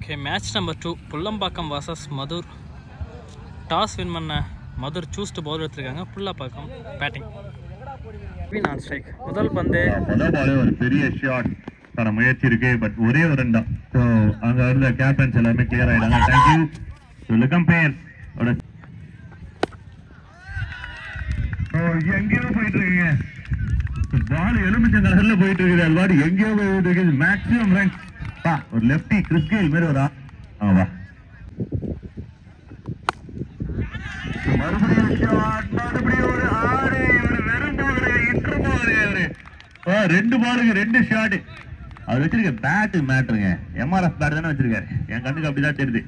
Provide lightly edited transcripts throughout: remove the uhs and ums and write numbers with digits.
Okay, match number 2 Pullambakam versus Madur. Toss win பண்ண Madur choose to ball எடுத்துருக்காங்க. Pullambakam batting. Win on strike. முதல் பந்து ஒரு பெரிய ஷாட் தர முயற்சி இருக்கு பட் ஒரே ஒரு ரன் தான். சோ அங்க இருந்த கேப்டன்ஸ் எல்லாமே கிளியர் ஆயிட்டாங்க. Thank you. So Lucam Pair எங்கேயோ போயிட்டு இருக்கீங்க. பால் எலுமிச்சங்கல்ல போயிட்டு இருக்குது. அது பாடி எங்கேயோ போயிட்டு இருக்குது. மேக்ஸிமம் ரன் ஒரு லெஃப்டி கிறிஸ்கேல் மாதிரி ஒரு ஆவா மறுபடியும் ஷாட் மறுபடியும் ஒரு ஆறு வெறும் பால் ரெண்டு பாலுக்கு ரெண்டு ஷாட் அவர் வச்சிருக்க பேட் மேட்டருங்க MRF பேட் தானே வச்சிருக்காரு என் கண்ணுக்கு அப்படிதான் தெரியுது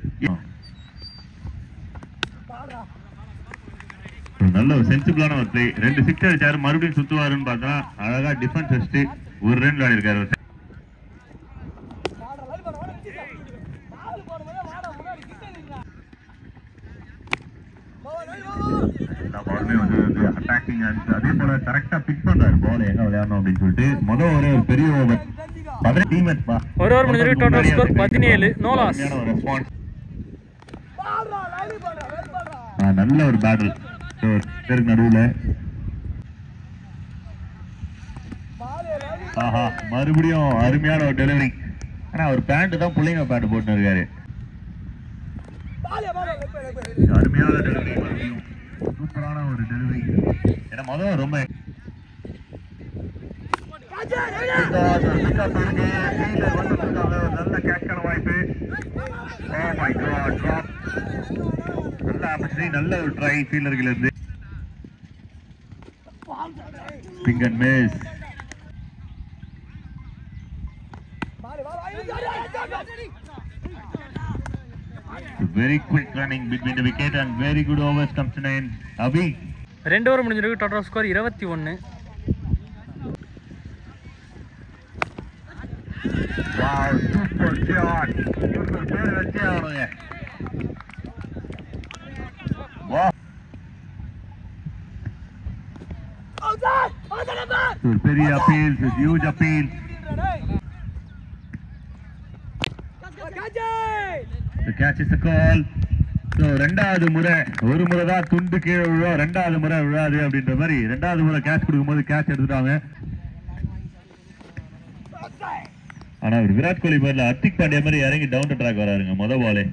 நல்ல ஒரு சென்சிபிளான ஒரு பிளே ரெண்டு சிக்ஸ் அடிச்சாரு மறுபடியும் சுத்துவாருன்னு பார்த்தா அழகா டிஃபென்ஸ் வச்சுட்டு ஒரு ரன் விளையாடி இருக்காரு அட்டாக்கிங் அதே போல கரெக்டா பிக் பண்றாரு பால் எங்க விளையாடணும் அப்படின்னு சொல்லிட்டு முதல் ஒரே ஒரு பெரிய ஓவர் 17 ஒரு ஓவர் முடிஞ்சிருக்கு டோட்டல் ஸ்கோர் 17 நோ லாஸ் நல்ல ஒரு பேட்டில் பேருக்கு நடுவுல ஆஹா மறுபடியும் அருமையான ஒரு டெலிவரி ஆனா ஒரு பேண்ட் தான் புள்ளைங்க பேண்ட் போட்டு இருக்காரு அருமையான டெலிவரி மறுபடியும் சூப்பரான ஒரு டெலிவரி ஏன்னா முதல்ல ரொம்ப நல்ல கேட்கான வாய்ப்பு நல்ல ஆப்பர்ச்சுனிட்டி நல்ல ஒரு ட்ரை ஃபீல்டர்கள் இருந்து பிங் and miss very quick running between the wicket and very good overs comes to nine Abhi ரெண்டு ஓவர் முடிஞ்சிருக்கு total score 21 wow super shot super பேர் வச்சே ஆடுங்க wow பெரிய appeal huge appeal the catch is a call so ரெண்டாவது முறை ஒரு முறை தான் துண்டு கீழே விழும் ரெண்டாவது முறை விழாது அப்படின்ற மாதிரி ரெண்டாவது முறை கேட்ச் கொடுக்கும்போது கேட்ச் எடுத்துட்டாங்க ஆனா ஒரு விராட் கோலி பேர்ல ஹர்திக் பாண்டியா மாதிரி இறங்கி டவுன் டு ட்ராக் வராருங்க முத பாலே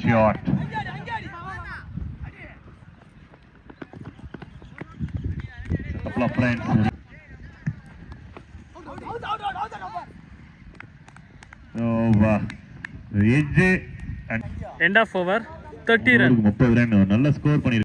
shot couple of friends end of over 30 run 30 run நல்ல ஸ்கோர் பண்ணி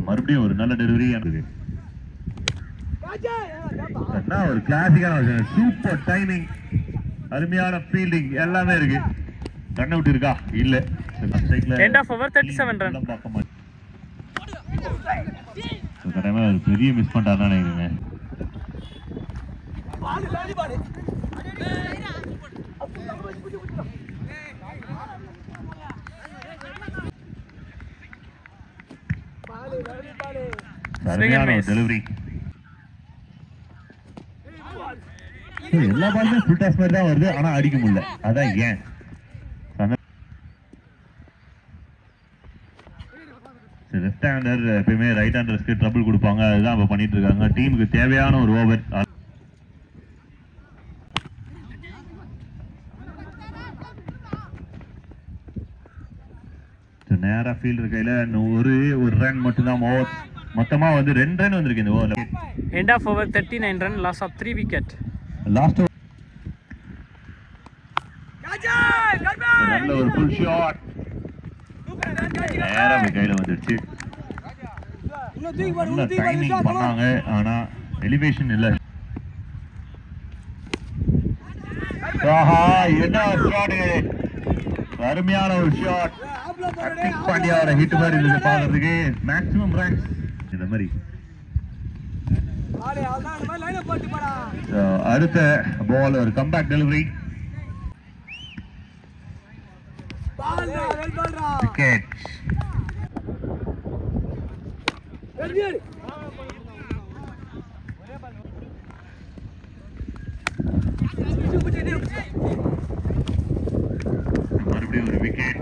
மறுபடியும் ஒரு நல்ல டெலிவரி ஒரு கிளாசிக்கான சூப்பர் டைமிங் அருமையான ஃபீல்டிங் எல்லாமே இருக்கு ரன் அவுட் இருக்கா இல்ல end of over 37 run ஒரு பெரிய மிஸ் பண்ணிட்டாருன்னு நினைக்கிறேங்க அருமையான டெலிவரி எல்லா பாலுமே ஃபுல் டாஸ் மாதிரி தான் வருது ஆனா அடிக்க முடியல அதான் ஏன் லெஃப்ட் ஹேண்டர் எப்பயுமே ரைட் ஹேண்டர்ஸ்க்கு ட்ரபிள் கொடுப்பாங்க அதுதான் இப்ப பண்ணிட்டு இருக்காங்க டீமுக்கு தேவையான ஒரு ஓவர் நேரா ஃபீல்டர் கையில ஒரு ரன் மட்டும் தான் ஓவர் மொத்தமா வந்து 2 ரன் வந்திருக்கு இந்த ஓவர்ல end of over 39 run loss of 3 wicket last நல்ல ஒரு ஃபுல் ஷாட் நேரா கையில வந்துருச்சு நல்ல டைமிங் பண்ணாங்க ஆனா எலிவேஷன் இல்ல ஆஹா என்ன ஷாட் அருமையான ஒரு ஷாட் ஹர்திக் பாண்டியாவோட ஹிட் மாதிரி இருக்கு பாக்குறதுக்கு மேக்ஸிமம் ரன்ஸ் இந்த மாதிரி அடுத்த பால் ஒரு கம்பேக் டெலிவரி. விக்கெட். மறுபடியும் ஒரு wicket.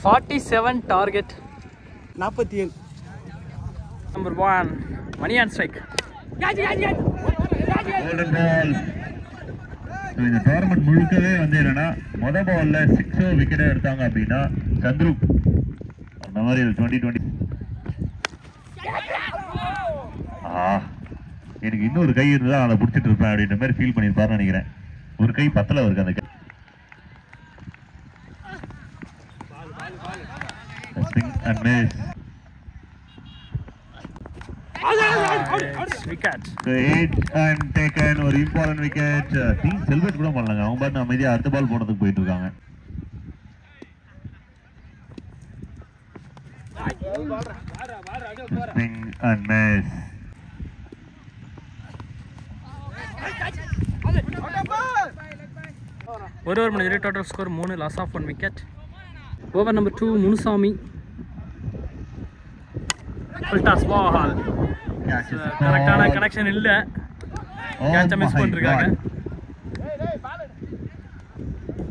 47 target. 47. Number 1 money on strike. Golden ball. இந்த டோர்னமெண்ட் முழுக்கவே வந்து என்னன்னா மொதல் பால்ல 6 விக்கெட்டே எடுத்தாங்க அப்படின்னா சந்துரு அந்த மாதிரி 2020 எனக்கு இன்னொரு கை இருந்தா அதை பிடிச்சிட்டு இருப்பேன் அப்படின்ற மாதிரி ஃபீல் பண்ணியிருப்பாருன்னு நினைக்கிறேன். ஒரு கை பத்தல இருக்கு அந்த கை. Swing and miss. Wicket. Hit and taken ஒரு important wicket. டீம் செலிப்ரேட் கூட பண்ணலங்க. அவங்க பாட்டு அமைதியா அடுத்த பால் போடுறதுக்கு போயிட்டு இருக்காங்க. Swing and miss. ஒரு ஓவர் முடிஞ்சு total score 3 loss of 1 wicket. Over number 2 Munusamy. Full toss ball. கரெக்டான கனெக்ஷன் இல்ல. கேட்ச மிஸ் பண்ணிருக்காங்க.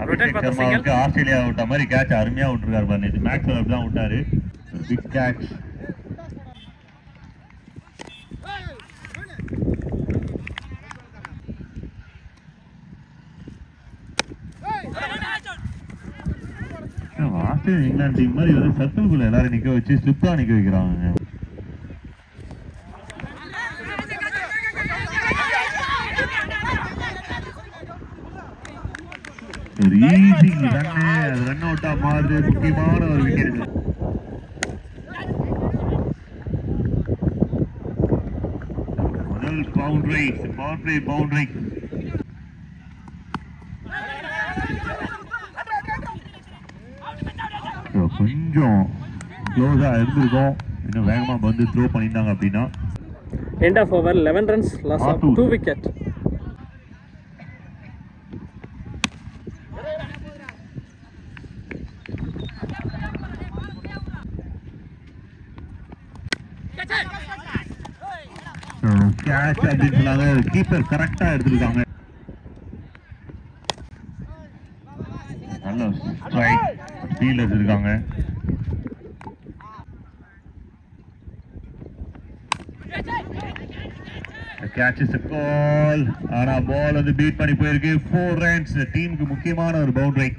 ரொட்டேட் பண்ண சிங்கிள். ஆஸ்திரேலியா விட்ட மாதிரி கேட்ச் அருமையா விட்டுருக்காரு பாருங்க. இது மேக்ஸ்வெல் தான் விட்டாரு. Big catch. Australia England team மாதிரி வந்து சர்க்கிள்குள்ள எல்லாரும் நிக்க வச்சு ஸ்லிப்பா நிக்க வைக்கிறாங்க. ரன் அவுட்டா மாறுது. முக்கியமான ஒரு விக்கெட். முதல் பவுண்டரி. கொஞ்சம் க்ளோஸா இருந்திருக்கும். இன்னும் வேகமா வந்து த்ரோ பண்ணிட்டாங்க அப்படின்னா. End of over 11 runs loss of 2 wicket. Catch அப்படின்னு சொன்னாங்க. கீப்பர் கரெக்டா எடுத்துருக்காங்க. நல்ல ஸ்ட்ரைக் ஃபீல்ட் எடுத்துருக்காங்க. Catch is a call. ஆனா பால் வந்து பீட் பண்ணி போயிருக்கு. 4 ரன்ஸ். டீமுக்கு முக்கியமான ஒரு boundary.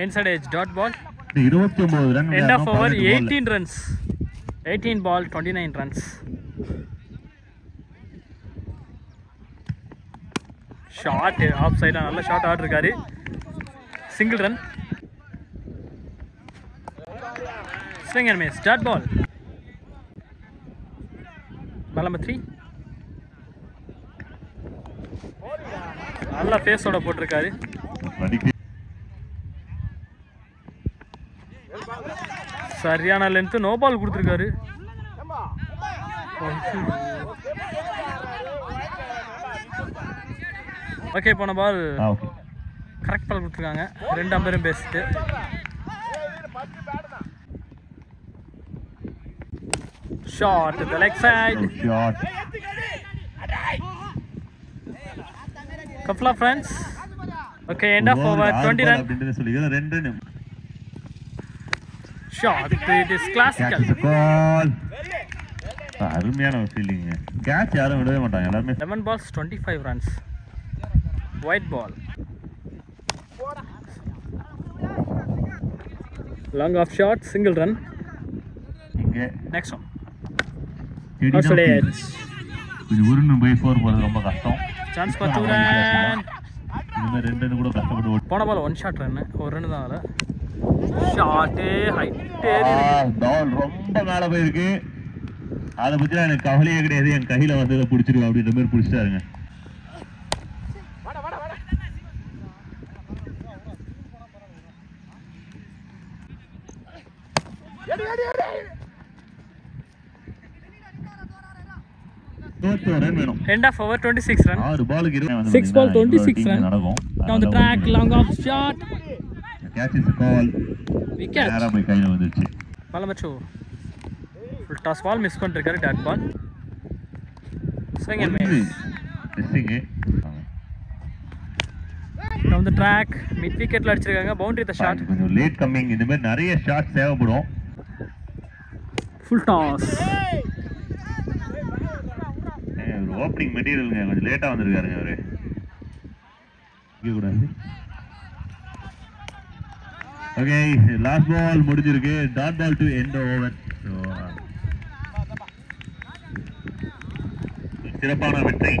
Inside edge dot ball. 29 run. End of over 18 runs. 18 ball 29 runs. Shot off சைடுல நல்ல ஷாட் ஆடிருக்காரு. Single run. Swing and miss. Dot ball. Ball number 3. நல்ல ஃபேஸோட போட்டிருக்காரு. சரியான லென்த். நோ பால் கொடுத்துருக்காரு. ஓகே போன பால் கரெக்ட் பால் கொடுத்துருக்காங்க. 2 அம்பரும் best. Shot the leg side. Shot. couple of runs. Okay, end of over 20 run. அப்படினு சொல்லி 2 run. Shot. It is classical. அருமையான ஒரு ஃபீலிங். கேட்ச் யாரும் விடவே மாட்டாங்க. எல்லாரும் 11 balls 25 runs. White ball. Long off shot, single run. இங்க Next one. Outside edge. இது 1/4 போறது ரொம்ப கஷ்டம். Chance for 2 run. இந்த 2 ரன் கூட கஷ்டப்பட்டு போன பால் 1 shot run. ஒரு ரன் தான் அதுல. ஷாட் ஹைட் ஏறி இருக்கு. பால் ரொம்ப மேல போய் இருக்கு. அத பத்தி எனக்கு கவலையே கிடையாது. என் கையில வந்தத புடிச்சிருவா அப்படின்ற மாதிரி புடிச்சிட்டாருங்க. ரன் வேணும். End of over 26 run. 6 பாலுக்கு 6 ball 26 run. Down the track, long off shot. Catch is a call. Wicket. நேரா போய் கையில வந்துருச்சு. பால் மச்சு. Full toss ball miss பண்ணிருக்காரு dot ball. Swing and miss. Missing. Down the track, mid wicketல அடிச்சிருக்காங்க. Boundary the shot. கொஞ்சம் late coming. இந்த மாதிரி நிறைய ஷாட்ஸ் தேவைப்படும். Full toss. ஓப்பனிங் மெட்டீரியலுங்க கொஞ்சம் லேட்டா வந்திருக்காருங்க அவரு. கூடாது. ஓகே லாஸ்ட் பால் முடிஞ்சிருக்கு. Dot ball to end over. சிறப்பான வெற்றி.